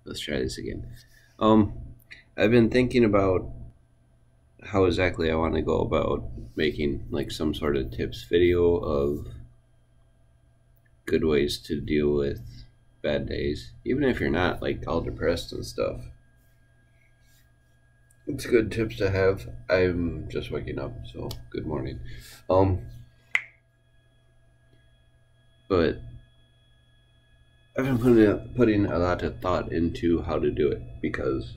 Let's try this again. Um, I've been thinking about how exactly I want to go about making like some sort of tips video of good ways to deal with bad days, even if you're not like all depressed and stuff. It's good tips to have. I'm just waking up, so good morning. Um, but I've been putting a lot of thought into how to do it because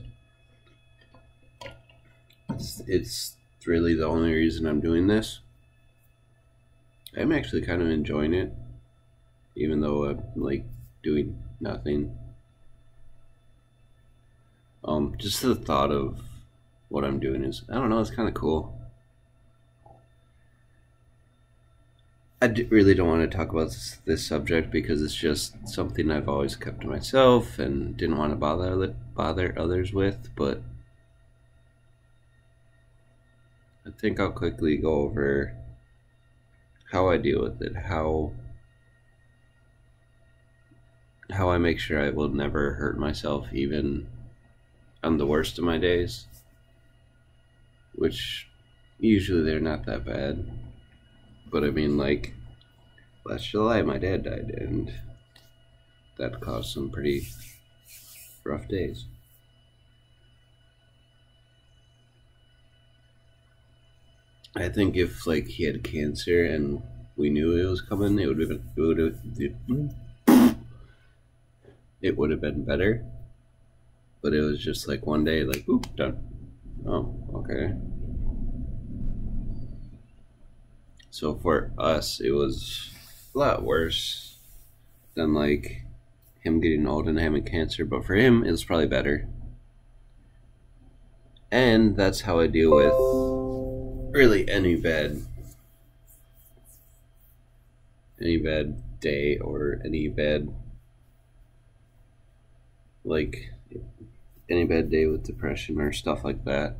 it's really the only reason I'm doing this. I'm actually kind of enjoying it, even though I'm like doing nothing. Just the thought of what I'm doing is, I don't know, it's kind of cool. Really don't want to talk about this subject because it's just something I've always kept to myself and didn't want to bother others with, but I think I'll quickly go over how I deal with it, how I make sure I will never hurt myself even on the worst of my days, which usually they're not that bad. But I mean, like, last July my dad died, and that caused some pretty rough days. I think if like he had cancer and we knew it was coming, it would have been better. But it was just like one day, like, oop, done. Oh, okay. So for us, it was a lot worse than like him getting old and having cancer, but for him, it was probably better. And that's how I deal with really any bad day or any bad day with depression or stuff like that.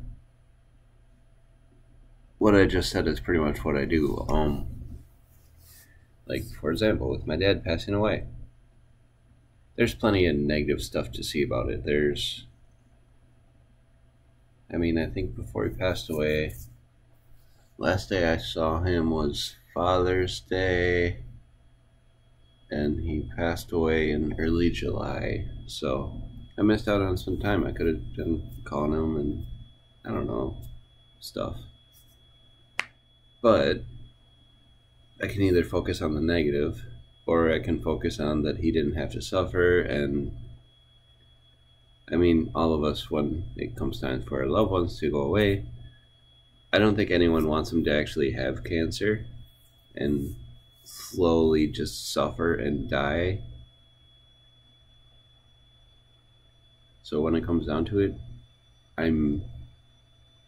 What I just said is pretty much what I do. Like for example, with my dad passing away, there's plenty of negative stuff to see about it. I think before he passed away, last day I saw him was Father's Day, and he passed away in early July, so I missed out on some time. I could have been calling him and, I don't know, stuff. But I can either focus on the negative, or I can focus on that he didn't have to suffer. And all of us, when it comes time for our loved ones to go away, I don't think anyone wants them to actually have cancer and slowly just suffer and die. So when it comes down to it, I'm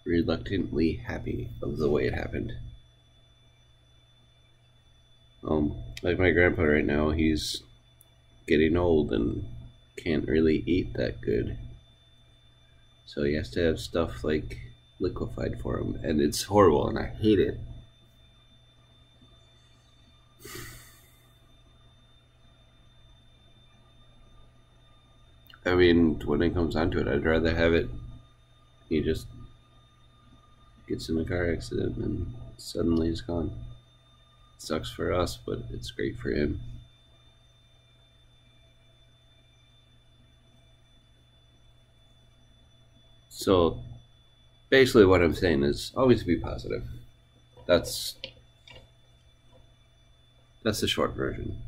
reluctantly happy of the way it happened. Like my grandpa right now, he's getting old and can't really eat that good. So he has to have stuff like liquefied for him, and it's horrible and I hate it. When it comes down to it, I'd rather have it. He just gets in a car accident and suddenly he's gone. It sucks for us, but it's great for him. So basically what I'm saying is always be positive. That's the short version.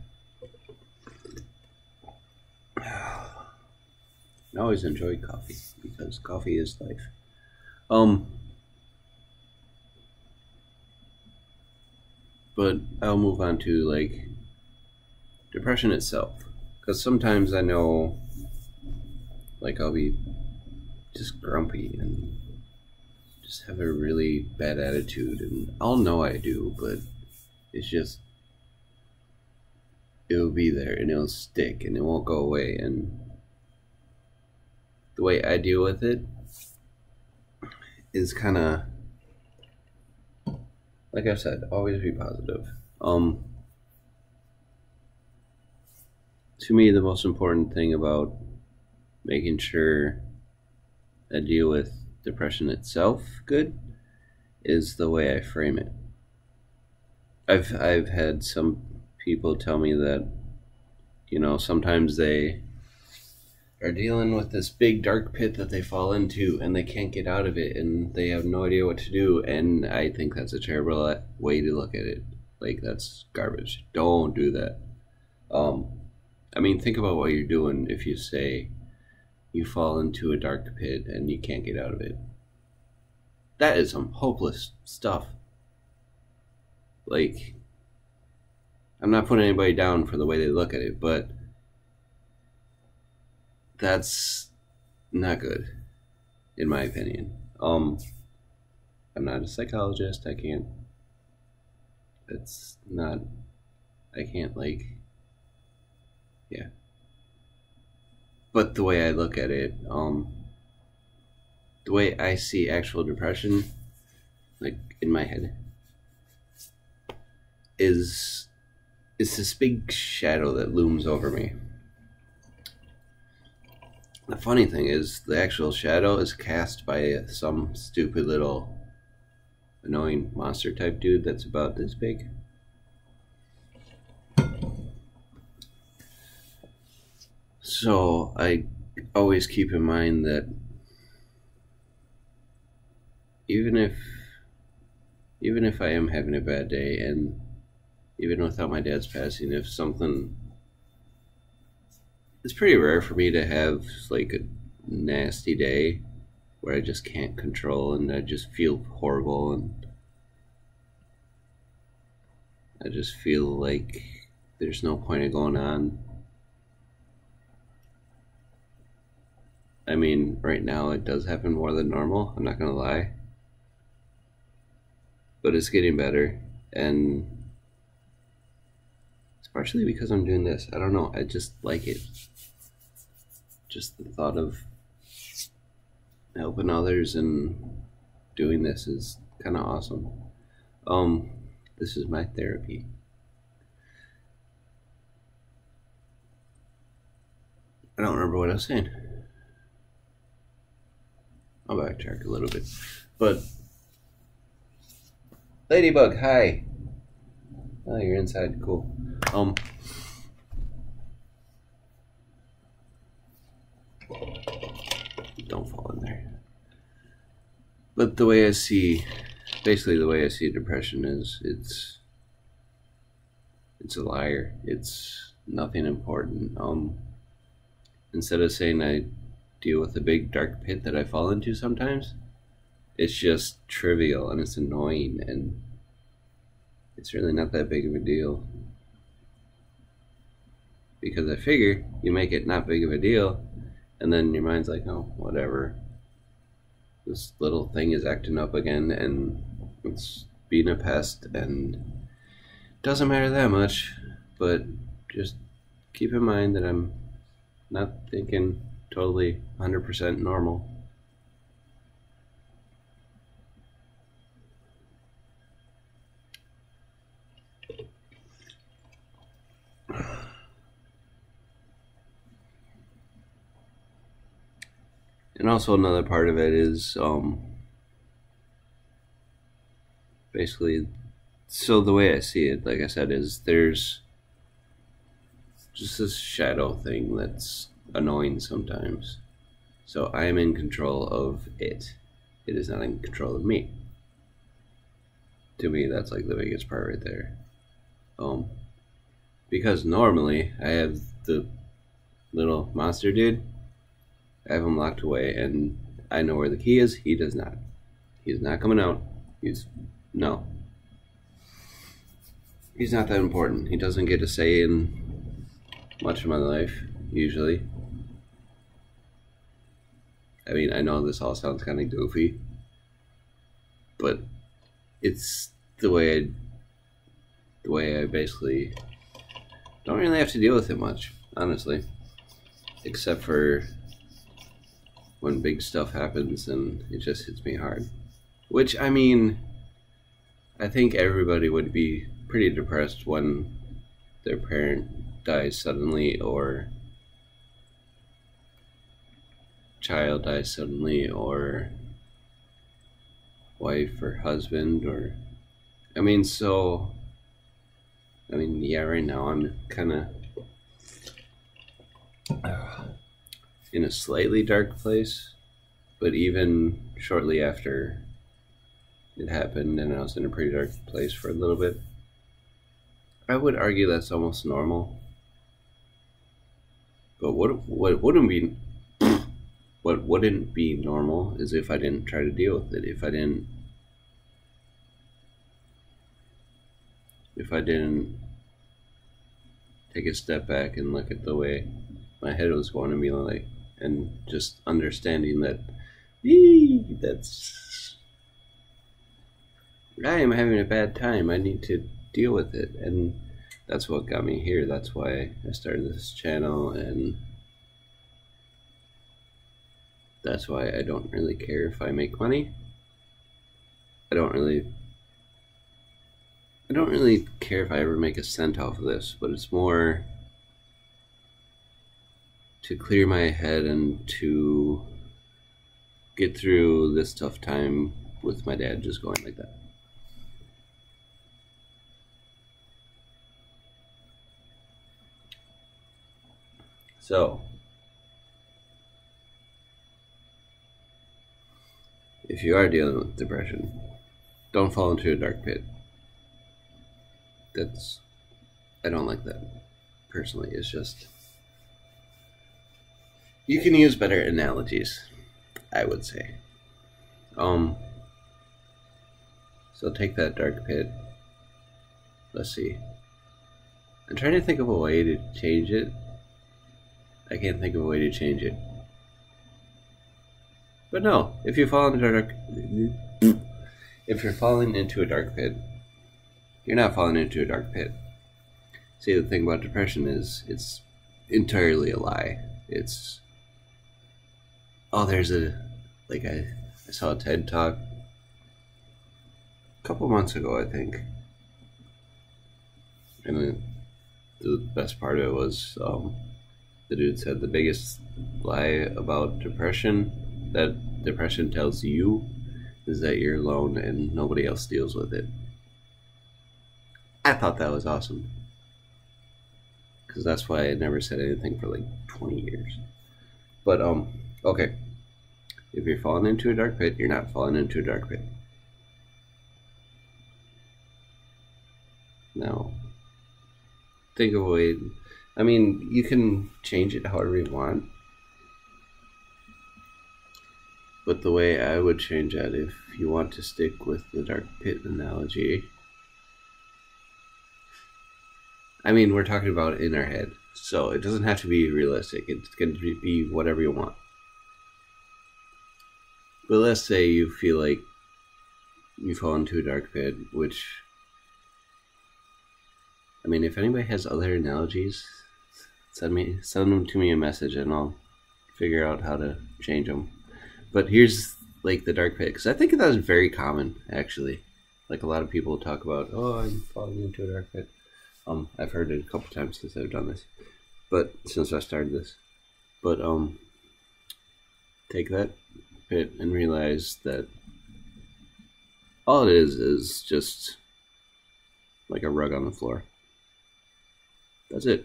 I always enjoy coffee because coffee is life. But I'll move on to like depression itself, because sometimes I know like I'll be just grumpy and just have a really bad attitude, and I'll know I do, but it's just, it'll be there and it'll stick and it won't go away. And the way I deal with it is kind of, like I said, always be positive. To me, the most important thing about making sure I deal with depression itself good is the way I frame it. I've had some people tell me that, sometimes they are dealing with this big dark pit that they fall into and they can't get out of it and they have no idea what to do, and I think that's a terrible way to look at it. Like, that's garbage. Don't do that. um I mean, think about what you're doing if you say you fall into a dark pit and you can't get out of it. That is some hopeless stuff. Like, I'm not putting anybody down for the way they look at it, but that's not good, in my opinion. I'm not a psychologist. I can't. It's not. I can't, like. Yeah. But the way I look at it, the way I see actual depression, like in my head, is this big shadow that looms over me. The funny thing is, the actual shadow is cast by some stupid little annoying monster type dude that's about this big. So I always keep in mind that even if I am having a bad day, and even without my dad's passing, if something, it's pretty rare for me to have like a nasty day where I just can't control and I just feel horrible and I just feel like there's no point in going on. I mean, right now it does happen more than normal, I'm not gonna lie. But it's getting better, and it's partially because I'm doing this. I don't know, I just like it. Just the thought of helping others and doing this is kind of awesome. This is my therapy. I don't remember what I was saying. I'll backtrack a little bit. But Ladybug, hi. Oh, you're inside. Cool. Don't fall in there. But the way I see, basically the way I see depression is, it's a liar. It's nothing important. Instead of saying I deal with a big dark pit that I fall into sometimes, it's just trivial and it's annoying and it's really not that big of a deal. Because I figure you make it not big of a deal and then your mind's like, oh, whatever. This little thing is acting up again and it's being a pest and it doesn't matter that much, but just keep in mind that I'm not thinking totally 100% normal. And also another part of it is basically, so the way I see it, like I said, is there's just this shadow thing that's annoying sometimes. So I am in control of it. It is not in control of me. To me, that's like the biggest part right there. Because normally I have the little monster dude, I have him locked away, and I know where the key is. He does not. He's not coming out. No. He's not that important. He doesn't get a say in much of my life, usually. I mean, I know this all sounds kind of goofy, but it's the way I basically don't really have to deal with it much, honestly, except for when big stuff happens and it just hits me hard. Which, I mean, I think everybody would be pretty depressed when their parent dies suddenly, or child dies suddenly, or wife or husband, or I mean, yeah, right now I'm kind of in a slightly dark place, but even shortly after it happened and I was in a pretty dark place for a little bit, I would argue that's almost normal. But what wouldn't be what wouldn't be normal is if I didn't try to deal with it. If I didn't take a step back and look at the way my head was going to be like, and just understanding that, that's I am having a bad time. I need to deal with it, and that's what got me here. That's why I started this channel, and that's why I don't really care if I make money. I don't really care if I ever make a cent off of this, but it's more to clear my head and to get through this tough time with my dad just going like that. So, if you are dealing with depression, don't fall into a dark pit. I don't like that. Personally, it's just, you can use better analogies, I would say. So take that dark pit. Let's see. I'm trying to think of a way to change it. I can't think of a way to change it. But no, if you're falling into a dark pit, you're not falling into a dark pit. See, the thing about depression is it's entirely a lie. It's there's I saw a TED Talk a couple months ago, I think, and the best part of it was the dude said the biggest lie about depression that depression tells you is that you're alone and nobody else deals with it. I thought that was awesome, because that's why I never said anything for like 20 years. But okay, if you're falling into a dark pit, you're not falling into a dark pit. Now, think of a way. I mean, you can change it however you want, but the way I would change that, if you want to stick with the dark pit analogy, I mean, we're talking about in our head, so it doesn't have to be realistic. It can be whatever you want. But let's say you feel like you fall into a dark pit, which, I mean, if anybody has other analogies, send them to me a message and I'll figure out how to change them. But here's like the dark pit, because I think that is very common, actually. Like, a lot of people talk about, I'm falling into a dark pit. I've heard it a couple times since I've done this, but since I started this. But take that pit and realize that all it is just like a rug on the floor. That's it.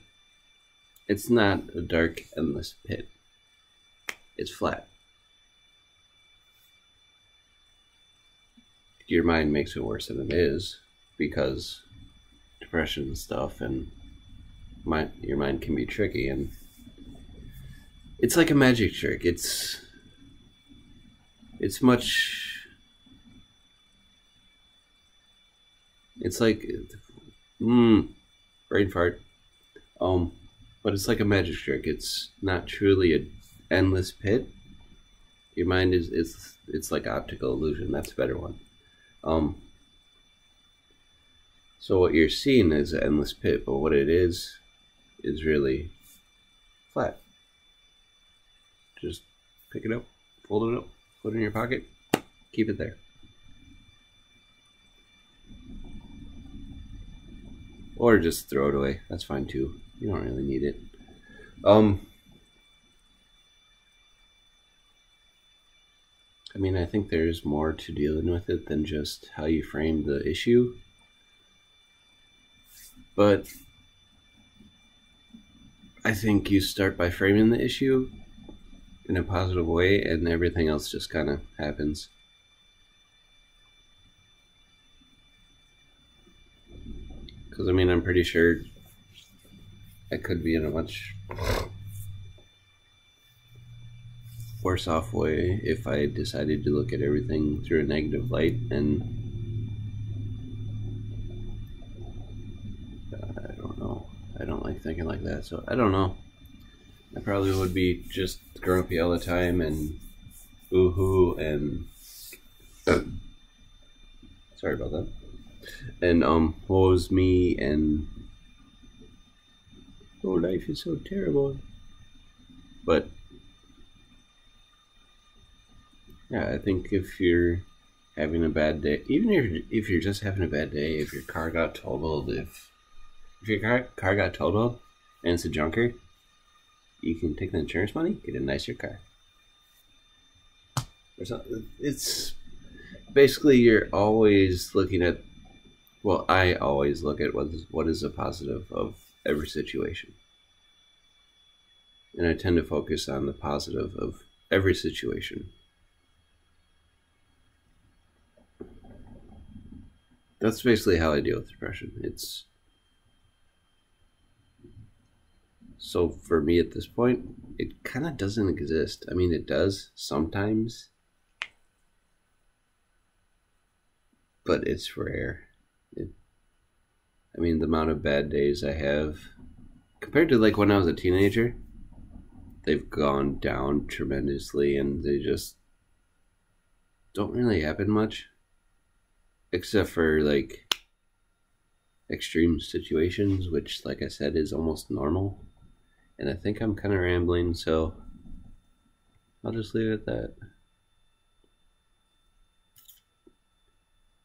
It's not a dark, endless pit. It's flat. Your mind makes it worse than it is, because depression and stuff, and your mind can be tricky, and it's like a magic trick. It's like brain fart. But it's like a magic trick. It's not truly an endless pit. Your mind it's like optical illusion. That's a better one. So what you're seeing is an endless pit, but what it is really flat. Just pick it up, fold it up, put it in your pocket, keep it there. Or just throw it away. That's fine too. You don't really need it. I mean, I think there's more to dealing with it than just how you frame the issue. But I think you start by framing the issue in a positive way, and everything else just kind of happens. Because, I mean, I'm pretty sure I could be in a much worse off way if I decided to look at everything through a negative light, and I don't know. I don't like thinking like that, so I don't know. I probably would be just grumpy all the time and ooh-hoo and sorry about that. And woe's me and oh, life is so terrible. But yeah, I think if you're having a bad day, even if you're just having a bad day, if your car got totaled, if your car got totaled and it's a junker, you can take the insurance money, get a nicer car. It's basically you're always looking at. Well, I always look at what is a positive of every situation, and I tend to focus on the positive of every situation. That's basically how I deal with depression. It's so for me at this point, it kind of doesn't exist. I mean, it does sometimes, but it's rare. I mean, the amount of bad days I have compared to like when I was a teenager, they've gone down tremendously, and they just don't really happen much, except for like extreme situations, which, like I said, is almost normal. And I think I'm kind of rambling, so I'll just leave it at that.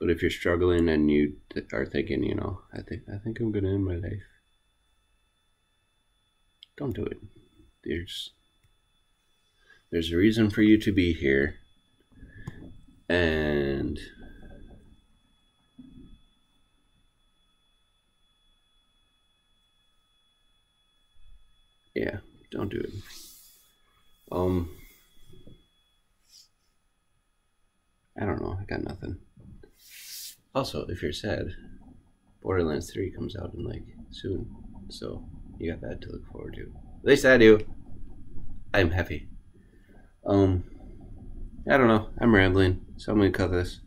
But if you're struggling and you are thinking, you know, I think I'm gonna end my life, don't do it. There's a reason for you to be here, and yeah, don't do it. I don't know. I got nothing. Also, if you're sad, Borderlands 3 comes out in like soon, so you got that to look forward to. At least I do. I'm happy. I don't know. I'm rambling, so I'm gonna cut this.